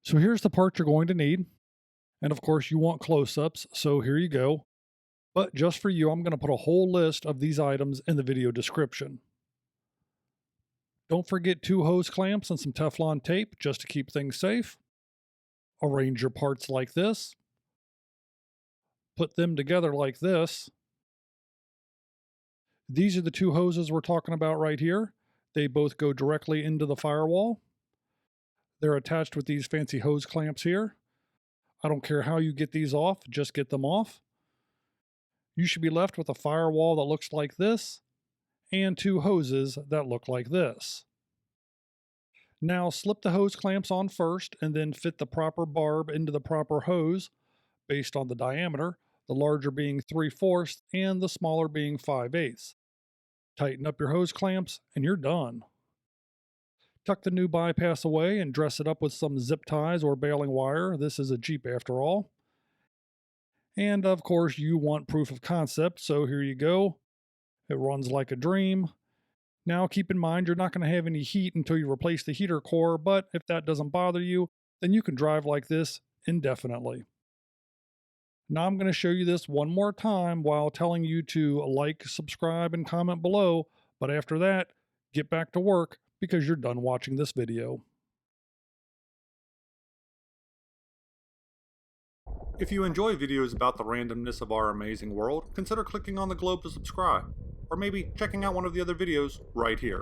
So here's the part you're going to need. And of course, you want close-ups, so here you go. But just for you, I'm going to put a whole list of these items in the video description. Don't forget 2 hose clamps and some Teflon tape just to keep things safe. Arrange your parts like this. Put them together like this. These are the 2 hoses we're talking about right here. They both go directly into the firewall. They're attached with these fancy hose clamps here. I don't care how you get these off, just get them off. You should be left with a firewall that looks like this and 2 hoses that look like this. Now slip the hose clamps on first and then fit the proper barb into the proper hose based on the diameter, the larger being 3/4 and the smaller being 5/8. Tighten up your hose clamps and you're done. Tuck the new bypass away and dress it up with some zip ties or baling wire. This is a Jeep after all. And of course you want proof of concept, so here you go. It runs like a dream. Now keep in mind you're not going to have any heat until you replace the heater core, but if that doesn't bother you, then you can drive like this indefinitely. Now I'm going to show you this one more time while telling you to like, subscribe, and comment below, but after that, get back to work because you're done watching this video. If you enjoy videos about the randomness of our amazing world, consider clicking on the globe to subscribe, or maybe checking out one of the other videos right here.